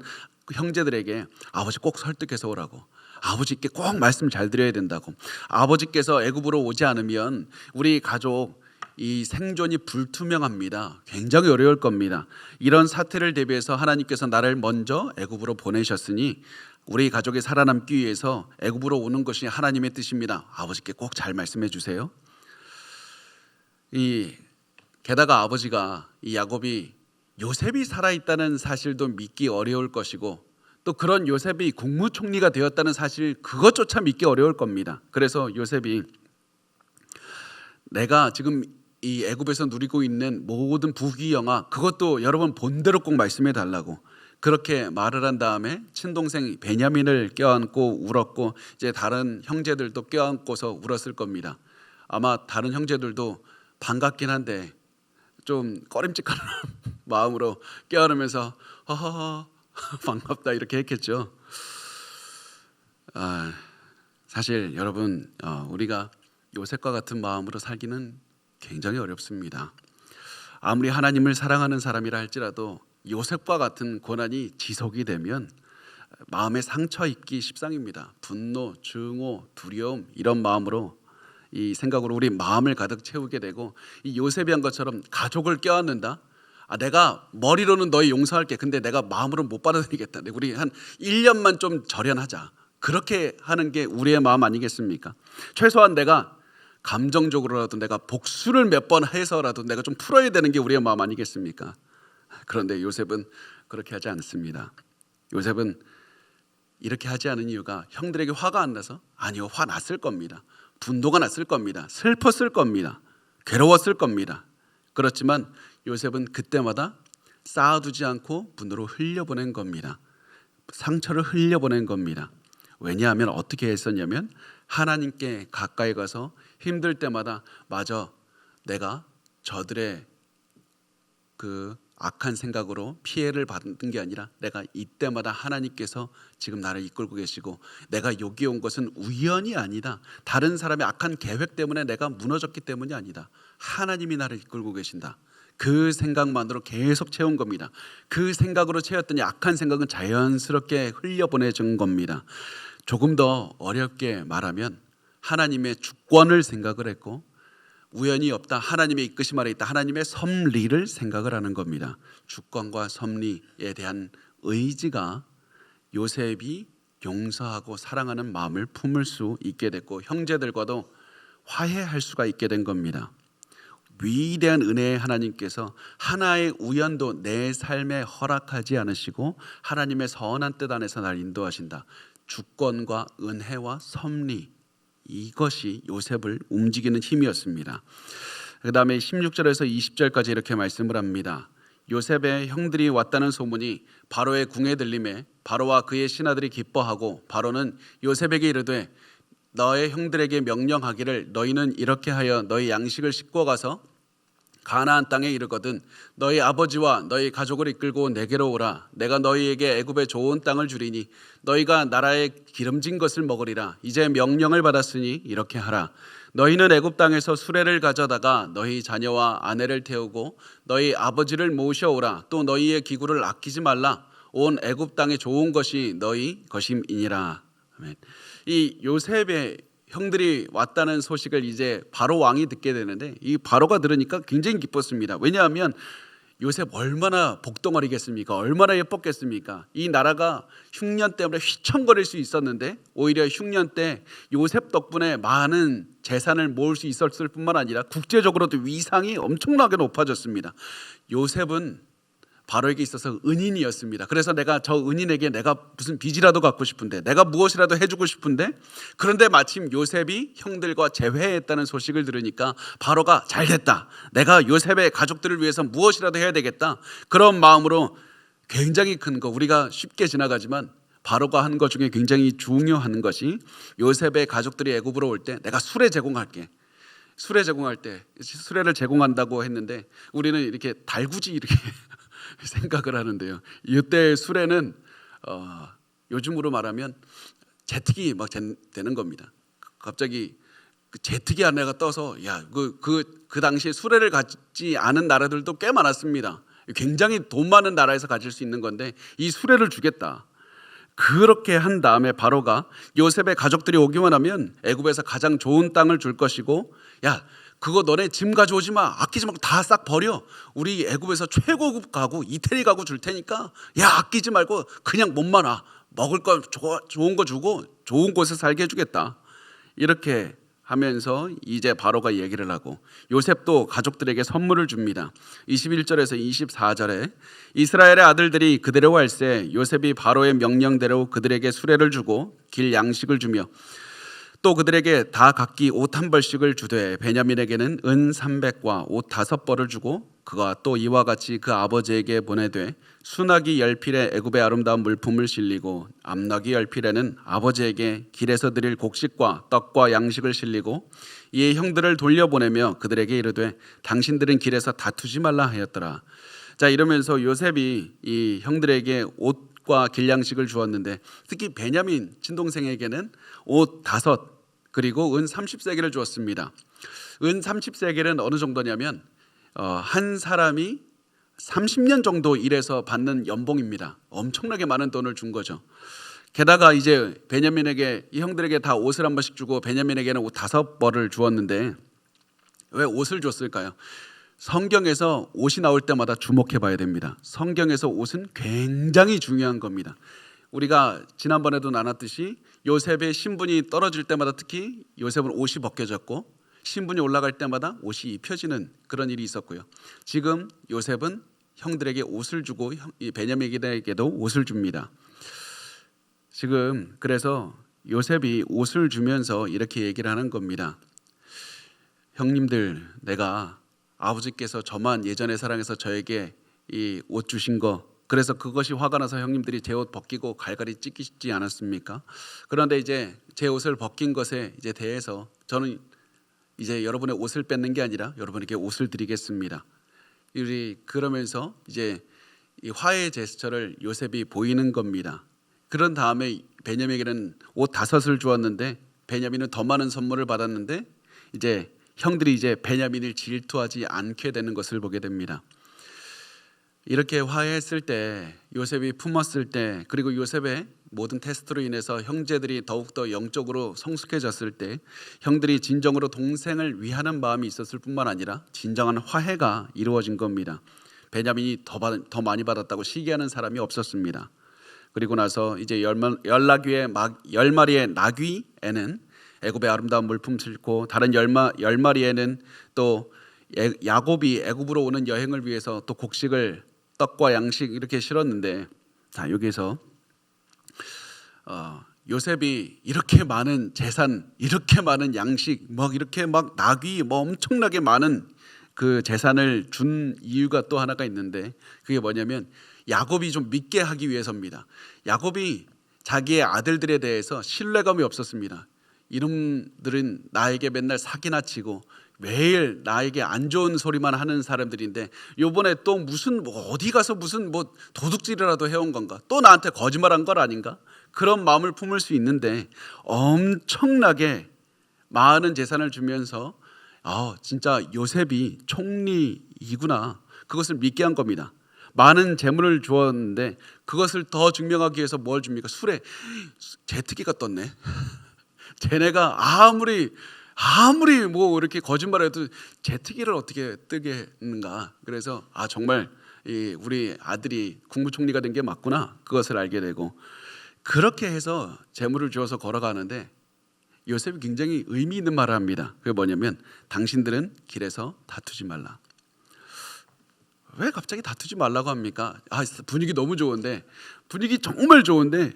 형제들에게 아버지 꼭 설득해서 오라고, 아버지께 꼭 말씀 잘 드려야 된다고, 아버지께서 애굽으로 오지 않으면 우리 가족 이 생존이 불투명합니다. 굉장히 어려울 겁니다. 이런 사태를 대비해서 하나님께서 나를 먼저 애굽으로 보내셨으니 우리 가족이 살아남기 위해서 애굽으로 오는 것이 하나님의 뜻입니다. 아버지께 꼭 잘 말씀해 주세요. 게다가 아버지가 이 야곱이 요셉이 살아있다는 사실도 믿기 어려울 것이고, 또 그런 요셉이 국무총리가 되었다는 사실 그것조차 믿기 어려울 겁니다. 그래서 요셉이 내가 지금 이 애굽에서 누리고 있는 모든 부귀영화 그것도 여러분 본대로 꼭 말씀해 달라고 그렇게 말을 한 다음에 친동생 베냐민을 껴안고 울었고, 이제 다른 형제들도 껴안고서 울었을 겁니다. 아마 다른 형제들도 반갑긴 한데 좀 꺼림칙한 마음으로 껴안으면서 허허허 반갑다 이렇게 했겠죠. 사실 여러분, 우리가 요셉과 같은 마음으로 살기는 굉장히 어렵습니다. 아무리 하나님을 사랑하는 사람이라 할지라도 요셉과 같은 고난이 지속이 되면 마음에 상처 입기 십상입니다. 분노, 증오, 두려움 이런 마음으로 이 생각으로 우리 마음을 가득 채우게 되고, 이 요셉이 한 것처럼 가족을 껴안는다. 내가 머리로는 너희 용서할게. 근데 내가 마음으로 못 받아들이겠다. 우리 한 1년만 좀 절연하자. 그렇게 하는 게 우리의 마음 아니겠습니까? 최소한 내가 감정적으로라도 내가 복수를 몇 번 해서라도 내가 좀 풀어야 되는 게 우리의 마음 아니겠습니까? 그런데 요셉은 그렇게 하지 않습니다. 요셉은 이렇게 하지 않은 이유가 형들에게 화가 안 나서? 아니요, 화 났을 겁니다. 분노가 났을 겁니다. 슬펐을 겁니다. 괴로웠을 겁니다. 그렇지만 요셉은 그때마다 쌓아두지 않고 분노로 흘려보낸 겁니다. 상처를 흘려보낸 겁니다. 왜냐하면 어떻게 했었냐면 하나님께 가까이 가서 힘들 때마다 맞아, 내가 저들의 그 악한 생각으로 피해를 받은 게 아니라 내가 이때마다 하나님께서 지금 나를 이끌고 계시고, 내가 여기 온 것은 우연이 아니다. 다른 사람의 악한 계획 때문에 내가 무너졌기 때문이 아니다. 하나님이 나를 이끌고 계신다. 그 생각만으로 계속 채운 겁니다. 그 생각으로 채웠더니 악한 생각은 자연스럽게 흘려보내준 겁니다. 조금 더 어렵게 말하면 하나님의 주권을 생각을 했고, 우연이 없다, 하나님의 이끄심 아래 있다, 하나님의 섭리를 생각을 하는 겁니다. 주권과 섭리에 대한 의지가 요셉이 용서하고 사랑하는 마음을 품을 수 있게 됐고, 형제들과도 화해할 수가 있게 된 겁니다. 위대한 은혜의 하나님께서 하나의 우연도 내 삶에 허락하지 않으시고 하나님의 선한 뜻 안에서 날 인도하신다. 주권과 은혜와 섭리, 이것이 요셉을 움직이는 힘이었습니다. 그 다음에 16절에서 20절까지 이렇게 말씀을 합니다. 요셉의 형들이 왔다는 소문이 바로의 궁에 들림에 바로와 그의 신하들이 기뻐하고, 바로는 요셉에게 이르되 너의 형들에게 명령하기를 너희는 이렇게 하여 너희 양식을 싣고 가서 가나안 땅에 이르거든 너희 아버지와 너희 가족을 이끌고 내게로 오라. 내가 너희에게 애굽의 좋은 땅을 주리니 너희가 나라의 기름진 것을 먹으리라. 이제 명령을 받았으니 이렇게 하라. 너희는 애굽 땅에서 수레를 가져다가 너희 자녀와 아내를 태우고 너희 아버지를 모셔오라. 또 너희의 기구를 아끼지 말라. 온 애굽 땅에 좋은 것이 너희 것임이니라. 아멘. 이 요셉의 형들이 왔다는 소식을 이제 바로 왕이 듣게 되는데 이 바로가 들으니까 굉장히 기뻤습니다. 왜냐하면 요셉 얼마나 복덩어리겠습니까? 얼마나 예뻤겠습니까? 이 나라가 흉년 때문에 휘청거릴 수 있었는데 오히려 흉년 때 요셉 덕분에 많은 재산을 모을 수 있었을 뿐만 아니라 국제적으로도 위상이 엄청나게 높아졌습니다. 요셉은 바로에게 있어서 은인이었습니다. 그래서 내가 저 은인에게 내가 무슨 빚이라도 갚고 싶은데, 내가 무엇이라도 해주고 싶은데, 그런데 마침 요셉이 형들과 재회했다는 소식을 들으니까 바로가 잘됐다, 내가 요셉의 가족들을 위해서 무엇이라도 해야 되겠다, 그런 마음으로 굉장히 큰 거, 우리가 쉽게 지나가지만 바로가 한 것 중에 굉장히 중요한 것이 요셉의 가족들이 애굽으로 올 때 내가 수레 제공할게. 수레 제공할 때 수레를 제공한다고 했는데 우리는 이렇게 달구지 이렇게 생각을 하는데요. 이때 수레는 요즘으로 말하면 제트기 막 되는 겁니다. 갑자기 그 제트기 안내가 떠서 그 당시에 수레를 갖지 않은 나라들도 꽤 많았습니다. 굉장히 돈 많은 나라에서 가질 수 있는 건데 이 수레를 주겠다. 그렇게 한 다음에 바로가 요셉의 가족들이 오기만 하면 애굽에서 가장 좋은 땅을 줄 것이고, 야 그거 너네 짐 가져오지 마, 아끼지 말고 다 싹 버려, 우리 애굽에서 최고급 가구 이태리 가구 줄 테니까 야 아끼지 말고 그냥 몸만 와, 먹을 거 좋은 거 주고 좋은 곳에 살게 해주겠다. 이렇게 하면서 이제 바로가 얘기를 하고 요셉도 가족들에게 선물을 줍니다. 21절에서 24절에 이스라엘의 아들들이 그대로 갈새 요셉이 바로의 명령대로 그들에게 수레를 주고 길 양식을 주며 또 그들에게 다 각기 옷 한 벌씩을 주되 베냐민에게는 은 300과 옷 5벌을 주고 그가 또 이와 같이 그 아버지에게 보내되 순하기 10필에 애굽의 아름다운 물품을 실리고 암나귀 10필에는 아버지에게 길에서 드릴 곡식과 떡과 양식을 실리고 이에 형들을 돌려보내며 그들에게 이르되 당신들은 길에서 다투지 말라 하였더라. 자, 이러면서 요셉이 이 형들에게 옷과 길양식을 주었는데 특히 베냐민 친동생에게는 옷 5 그리고 은 30세겔을 주었습니다. 은 30세겔은 어느 정도냐면 한 사람이 30년 정도 일해서 받는 연봉입니다. 엄청나게 많은 돈을 준 거죠. 게다가 이제 베냐민에게 이 형들에게 다 옷을 한 번씩 주고 베냐민에게는 옷 5벌을 주었는데 왜 옷을 줬을까요? 성경에서 옷이 나올 때마다 주목해 봐야 됩니다. 성경에서 옷은 굉장히 중요한 겁니다. 우리가 지난번에도 나눴듯이 요셉의 신분이 떨어질 때마다 특히 요셉은 옷이 벗겨졌고 신분이 올라갈 때마다 옷이 입혀지는 그런 일이 있었고요. 지금 요셉은 형들에게 옷을 주고 베냐민에게도 옷을 줍니다. 지금 그래서 요셉이 옷을 주면서 이렇게 얘기를 하는 겁니다. 형님들, 내가 아버지께서 저만 예전에 사랑해서 저에게 이 옷 주신 거, 그래서 그것이 화가 나서 형님들이 제 옷 벗기고 갈갈이 찢기지 않았습니까? 그런데 이제 제 옷을 벗긴 것에 이제 대해서 저는 이제 여러분의 옷을 뺏는 게 아니라 여러분에게 옷을 드리겠습니다. 그러면서 이제 이 화해 제스처를 요셉이 보이는 겁니다. 그런 다음에 베냐민에게는 옷 5을 주었는데 베냐민은 더 많은 선물을 받았는데 이제 형들이 이제 베냐민을 질투하지 않게 되는 것을 보게 됩니다. 이렇게 화해했을 때, 요셉이 품었을 때, 그리고 요셉의 모든 테스트로 인해서 형제들이 더욱더 영적으로 성숙해졌을 때 형들이 진정으로 동생을 위하는 마음이 있었을 뿐만 아니라 진정한 화해가 이루어진 겁니다. 베냐민이 더 많이 받았다고 시기하는 사람이 없었습니다. 그리고 나서 이제 10마리의 나귀에는 애굽의 아름다운 물품 싣고 다른 10마리에는 또 야곱이 애굽으로 오는 여행을 위해서 또 곡식을 떡과 양식 이렇게 실었는데, 자 여기서 요셉이 이렇게 많은 재산, 이렇게 많은 양식, 이렇게 나귀, 엄청나게 많은 그 재산을 준 이유가 또 하나가 있는데 그게 뭐냐면 야곱이 좀 믿게 하기 위해서입니다. 야곱이 자기의 아들들에 대해서 신뢰감이 없었습니다. 이놈들은 나에게 맨날 사기나 치고 매일 나에게 안 좋은 소리만 하는 사람들인데 요번에 또 무슨 어디 가서 무슨 도둑질이라도 해온 건가, 또 나한테 거짓말한 걸 아닌가, 그런 마음을 품을 수 있는데 엄청나게 많은 재산을 주면서 진짜 요셉이 총리이구나, 그것을 믿게 한 겁니다. 많은 재물을 주었는데 그것을 더 증명하기 위해서 뭘 줍니까? 술에 제트기가 떴네. 쟤네가 아무리 이렇게 거짓말해도 제트기를 어떻게 뜨게 했는가. 그래서 정말 우리 아들이 국무총리가 된 게 맞구나, 그것을 알게 되고, 그렇게 해서 재물을 주어서 걸어가는데 요셉이 굉장히 의미 있는 말을 합니다. 그게 뭐냐면, 당신들은 길에서 다투지 말라. 왜 갑자기 다투지 말라고 합니까? 분위기 너무 좋은데, 분위기 정말 좋은데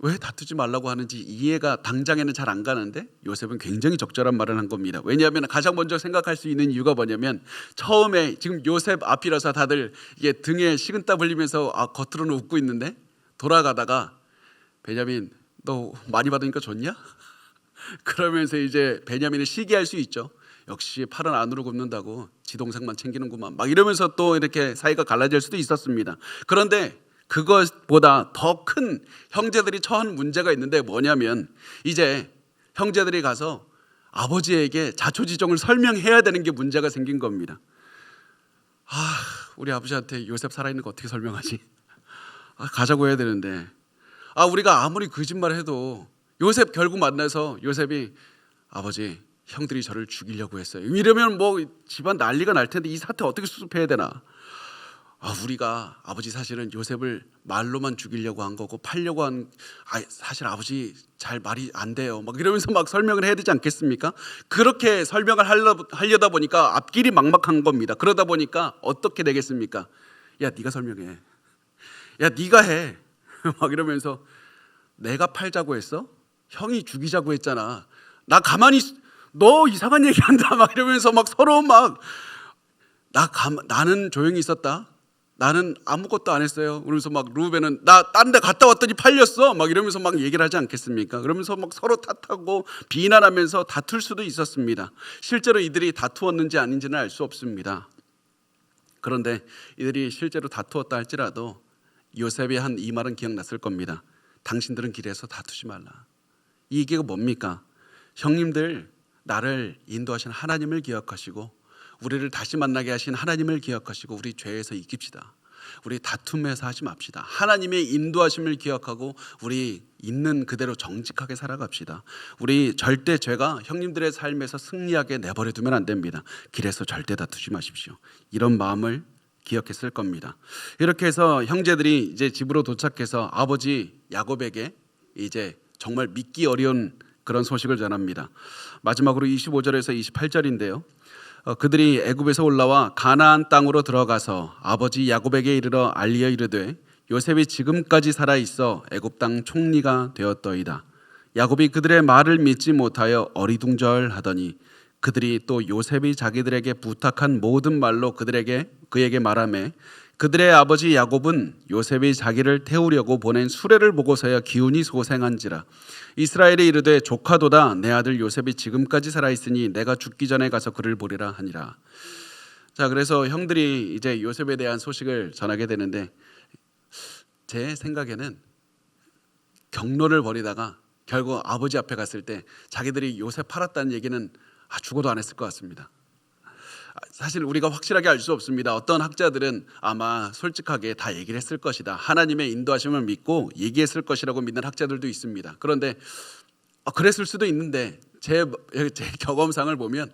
왜 다투지 말라고 하는지 이해가 당장에는 잘 안 가는데 요셉은 굉장히 적절한 말을 한 겁니다. 왜냐하면 가장 먼저 생각할 수 있는 이유가 뭐냐면, 처음에 지금 요셉 앞이라서 다들 이게 등에 식은땀 흘리면서 겉으로는 웃고 있는데, 돌아가다가 베냐민 너 많이 받으니까 좋냐? 그러면서 이제 베냐민을 시기할 수 있죠. 역시 팔은 안으로 굽는다고 지 동생만 챙기는구만, 막 이러면서 또 이렇게 사이가 갈라질 수도 있었습니다. 그런데 그것보다 더 큰 형제들이 처한 문제가 있는데 뭐냐면, 이제 형제들이 가서 아버지에게 자초지종을 설명해야 되는 게 문제가 생긴 겁니다. 우리 아버지한테 요셉 살아있는 거 어떻게 설명하지? 가자고 해야 되는데, 우리가 아무리 거짓말해도 요셉 결국 만나서 요셉이 아버지, 형들이 저를 죽이려고 했어요, 이러면 집안 난리가 날 텐데 이 사태 어떻게 수습해야 되나. 우리가 아버지 사실은 요셉을 말로만 죽이려고 한 거고 팔려고 사실 아버지 잘 말이 안 돼요, 막 이러면서 막 설명을 해야 되지 않겠습니까? 그렇게 설명을 하려다 보니까 앞길이 막막한 겁니다. 그러다 보니까 어떻게 되겠습니까? 야, 네가 설명해. 야, 네가 해. 막 이러면서, 내가 팔자고 했어? 형이 죽이자고 했잖아. 나 가만히 너 이상한 얘기한다, 막 이러면서 막 서로 나는 조용히 있었다, 나는 아무것도 안 했어요. 그러면서 막 루벤은 나 딴 데 갔다 왔더니 팔렸어, 막 이러면서 막 얘기를 하지 않겠습니까? 그러면서 막 서로 탓하고 비난하면서 다툴 수도 있었습니다. 실제로 이들이 다투었는지 아닌지는 알 수 없습니다. 그런데 이들이 실제로 다투었다 할지라도 요셉이 한 이 말은 기억났을 겁니다. 당신들은 길에서 다투지 말라. 이 얘기가 뭡니까? 형님들, 나를 인도하신 하나님을 기억하시고 우리를 다시 만나게 하신 하나님을 기억하시고 우리 죄에서 이깁시다. 우리 다툼에서 하지 맙시다. 하나님의 인도하심을 기억하고 우리 있는 그대로 정직하게 살아갑시다. 우리 절대 죄가 형님들의 삶에서 승리하게 내버려 두면 안 됩니다. 길에서 절대 다투지 마십시오. 이런 마음을 기억했을 겁니다. 이렇게 해서 형제들이 이제 집으로 도착해서 아버지 야곱에게 이제 정말 믿기 어려운 그런 소식을 전합니다. 마지막으로 25절에서 28절인데요. 그들이 애굽에서 올라와 가나안 땅으로 들어가서 아버지 야곱에게 이르러 알리어 이르되 요셉이 지금까지 살아 있어 애굽 땅 총리가 되었더이다. 야곱이 그들의 말을 믿지 못하여 어리둥절하더니 그들이 또 요셉이 자기들에게 부탁한 모든 말로 그에게 말하매 그들의 아버지 야곱은 요셉이 자기를 태우려고 보낸 수레를 보고서야 기운이 소생한지라. 이스라엘이 이르되 조카도다, 내 아들 요셉이 지금까지 살아있으니 내가 죽기 전에 가서 그를 보리라 하니라. 자, 그래서 형들이 이제 요셉에 대한 소식을 전하게 되는데, 제 생각에는 경로를 벌이다가 결국 아버지 앞에 갔을 때 자기들이 요셉 팔았다는 얘기는 죽어도 안 했을 것 같습니다. 사실 우리가 확실하게 알 수 없습니다. 어떤 학자들은 아마 솔직하게 다 얘기를 했을 것이다, 하나님의 인도하심을 믿고 얘기했을 것이라고 믿는 학자들도 있습니다. 그런데 그랬을 수도 있는데 제 경험상을 보면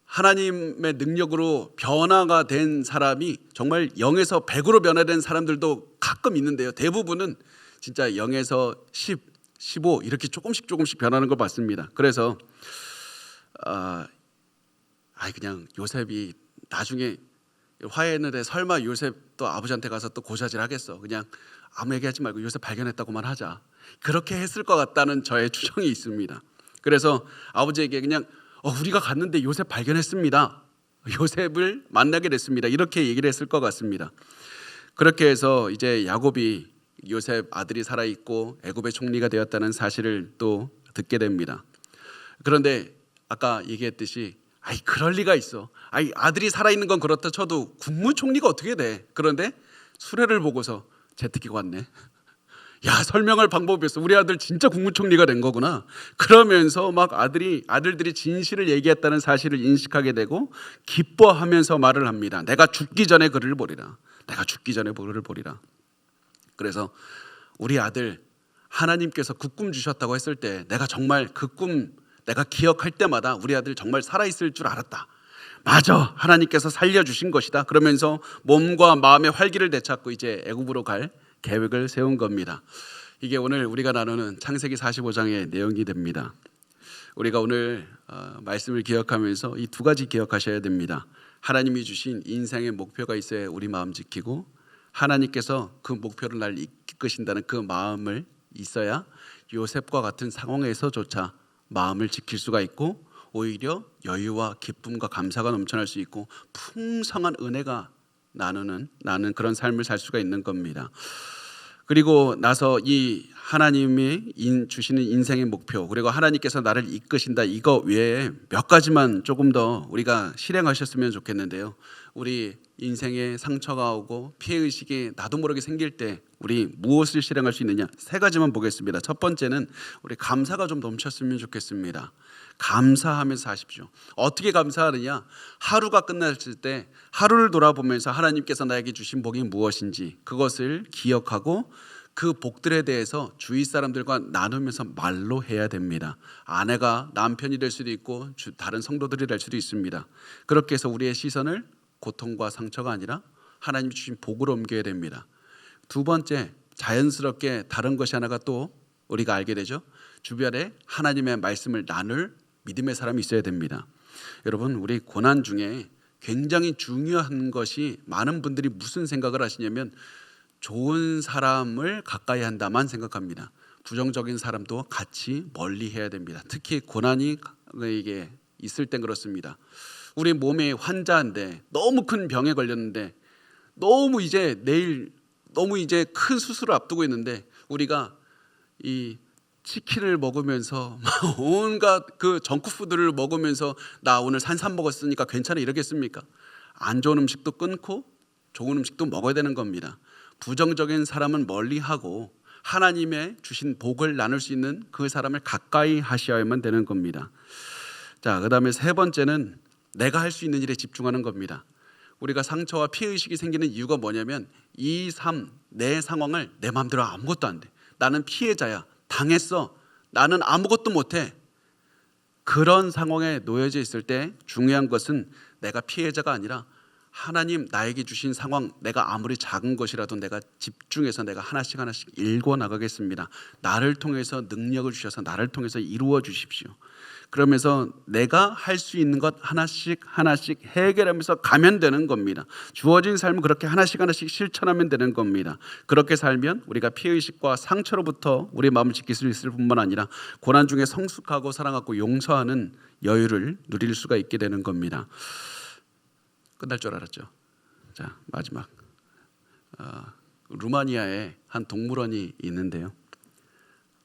하나님의 능력으로 변화가 된 사람이 정말 0에서 100으로 변화된 사람들도 가끔 있는데요, 대부분은 진짜 0에서 10, 15 이렇게 조금씩 변하는 걸 봤습니다. 그래서 그냥 요셉이 나중에 화해했는데 설마 요셉도 아버지한테 가서 또 고사질 하겠어, 그냥 아무 얘기하지 말고 요셉 발견했다고만 하자, 그렇게 했을 것 같다는 저의 추정이 있습니다. 그래서 아버지에게 그냥 우리가 갔는데 요셉 발견했습니다, 요셉을 만나게 됐습니다, 이렇게 얘기를 했을 것 같습니다. 그렇게 해서 이제 야곱이 요셉 아들이 살아있고 애굽의 총리가 되었다는 사실을 또 듣게 됩니다. 그런데 아까 얘기했듯이 아이 그럴 리가 있어. 아이 아들이 살아있는 건 그렇다 쳐도 국무총리가 어떻게 돼? 그런데 수레를 보고서 제트기가 왔네. 야, 설명할 방법이 없어. 우리 아들 진짜 국무총리가 된 거구나. 그러면서 막 아들들이 진실을 얘기했다는 사실을 인식하게 되고 기뻐하면서 말을 합니다. 내가 죽기 전에 그를 보리라. 내가 죽기 전에 그를 보리라. 그래서 우리 아들 하나님께서 그 꿈 주셨다고 했을 때 내가 정말 그 꿈 내가 기억할 때마다 우리 아들 정말 살아있을 줄 알았다. 맞아, 하나님께서 살려주신 것이다. 그러면서 몸과 마음의 활기를 되찾고 이제 애굽으로 갈 계획을 세운 겁니다. 이게 오늘 우리가 나누는 창세기 45장의 내용이 됩니다. 우리가 오늘 말씀을 기억하면서 이 두 가지 기억하셔야 됩니다. 하나님이 주신 인생의 목표가 있어야 우리 마음 지키고, 하나님께서 그 목표를 날 이끄신다는 그 마음을 있어야 요셉과 같은 상황에서조차 마음을 지킬 수가 있고, 오히려 여유와 기쁨과 감사가 넘쳐날 수 있고 풍성한 은혜가 나는 그런 삶을 살 수가 있는 겁니다. 그리고 나서 이 하나님이 주시는 인생의 목표, 그리고 하나님께서 나를 이끄신다, 이거 외에 몇 가지만 조금 더 우리가 실행하셨으면 좋겠는데요. 우리 인생에 상처가 오고 피해의식이 나도 모르게 생길 때 우리 무엇을 실행할 수 있느냐, 세 가지만 보겠습니다. 첫 번째는 우리 감사가 좀 넘쳤으면 좋겠습니다. 감사하면서 사십시오. 어떻게 감사하느냐? 하루가 끝났을 때 하루를 돌아보면서 하나님께서 나에게 주신 복이 무엇인지 그것을 기억하고 그 복들에 대해서 주위 사람들과 나누면서 말로 해야 됩니다. 아내가 남편이 될 수도 있고 다른 성도들이 될 수도 있습니다. 그렇게 해서 우리의 시선을 고통과 상처가 아니라 하나님이 주신 복으로 옮겨야 됩니다. 두 번째, 자연스럽게 다른 것이 하나가 또 우리가 알게 되죠. 주변에 하나님의 말씀을 나눌 믿음의 사람이 있어야 됩니다. 여러분, 우리 고난 중에 굉장히 중요한 것이, 많은 분들이 무슨 생각을 하시냐면 좋은 사람을 가까이 한다만 생각합니다. 부정적인 사람도 같이 멀리 해야 됩니다. 특히 고난이 이게 있을 땐 그렇습니다. 우리 몸에 환자인데 너무 큰 병에 걸렸는데 너무 이제 내일 너무 이제 큰 수술을 앞두고 있는데 우리가 이 치킨을 먹으면서 온갖 그 정크푸드를 먹으면서 나 오늘 산삼 먹었으니까 괜찮아 이러겠습니까? 안 좋은 음식도 끊고 좋은 음식도 먹어야 되는 겁니다. 부정적인 사람은 멀리하고 하나님의 주신 복을 나눌 수 있는 그 사람을 가까이 하셔야만 되는 겁니다. 자, 그다음에 세 번째는 내가 할 수 있는 일에 집중하는 겁니다. 우리가 상처와 피해의식이 생기는 이유가 뭐냐면 이 삶, 내 상황을 내 마음대로 아무것도 안 돼. 나는 피해자야. 당했어. 나는 아무것도 못해. 그런 상황에 놓여져 있을 때 중요한 것은 내가 피해자가 아니라 하나님 나에게 주신 상황, 내가 아무리 작은 것이라도 내가 집중해서 내가 하나씩 읽어 나가겠습니다. 나를 통해서 능력을 주셔서 나를 통해서 이루어 주십시오. 그러면서 내가 할 수 있는 것 하나씩 해결하면서 가면 되는 겁니다. 주어진 삶은 그렇게 하나씩 실천하면 되는 겁니다. 그렇게 살면 우리가 피해의식과 상처로부터 우리 마음을 지킬 수 있을 뿐만 아니라 고난 중에 성숙하고 사랑하고 용서하는 여유를 누릴 수가 있게 되는 겁니다. 끝날 줄 알았죠. 자, 마지막 루마니아에 한 동물원이 있는데요.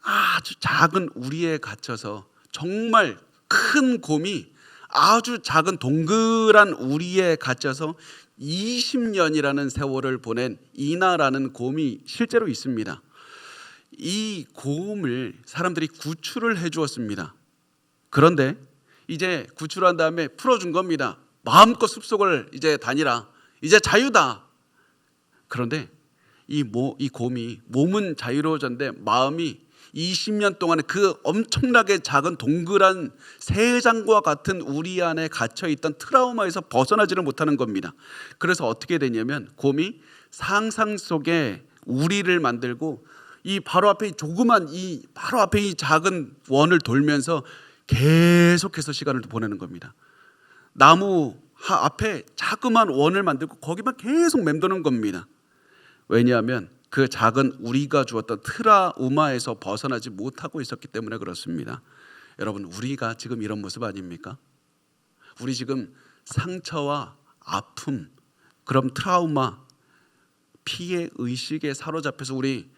아주 작은 우리에 갇혀서 정말 큰 곰이 아주 작은 동그란 우리에 갇혀서 20년이라는 세월을 보낸 이나라는 곰이 실제로 있습니다. 이 곰을 사람들이 구출을 해주었습니다. 그런데 이제 구출한 다음에 풀어준 겁니다. 마음껏 숲속을 이제 다니라. 이제 자유다. 그런데 이 곰이 몸은 자유로워졌는데 마음이 20년 동안에 그 엄청나게 작은 동그란 새장과 같은 우리 안에 갇혀있던 트라우마에서 벗어나지를 못하는 겁니다. 그래서 어떻게 되냐면 곰이 상상 속에 우리를 만들고 이 바로 앞에 이 작은 원을 돌면서 계속해서 시간을 보내는 겁니다. 나무 앞에 자그마한 원을 만들고 거기만 계속 맴도는 겁니다. 왜냐하면 그 작은 우리가 주었던 트라우마에서 벗어나지 못하고 있었기 때문에 그렇습니다. 여러분, 우리가 지금 이런 모습 아닙니까? 우리 지금 상처와 아픔, 그럼 트라우마, 피해 의식에 사로잡혀서 우리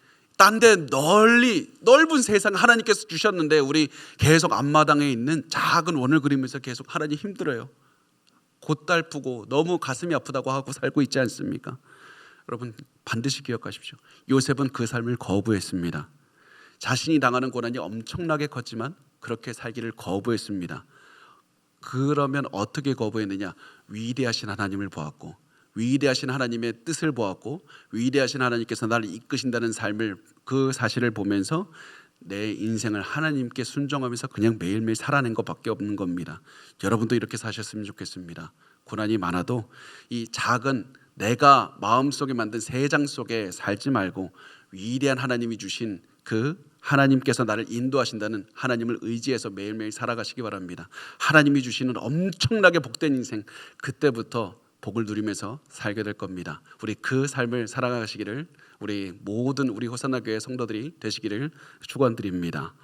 딴 데 넓은 세상 하나님께서 주셨는데 우리 계속 앞마당에 있는 작은 원을 그리면서 계속 하나님 힘들어요. 고달프고 너무 가슴이 아프다고 하고 살고 있지 않습니까? 여러분 반드시 기억하십시오. 요셉은 그 삶을 거부했습니다. 자신이 당하는 고난이 엄청나게 컸지만 그렇게 살기를 거부했습니다. 그러면 어떻게 거부했느냐? 위대하신 하나님을 보았고, 위대하신 하나님의 뜻을 보았고, 위대하신 하나님께서 나를 이끄신다는 삶을, 그 사실을 보면서 내 인생을 하나님께 순종하면서 그냥 매일매일 살아낸 것밖에 없는 겁니다. 여러분도 이렇게 사셨으면 좋겠습니다. 고난이 많아도 이 작은 내가 마음속에 만든 새 장 속에 살지 말고 위대한 하나님이 주신 그 하나님께서 나를 인도하신다는 하나님을 의지해서 매일매일 살아가시기 바랍니다. 하나님이 주시는 엄청나게 복된 인생, 그때부터 복을 누리면서 살게 될 겁니다. 우리 그 삶을 살아가시기를 우리 모든 우리 호산나 교회 성도들이 되시기를 축원드립니다.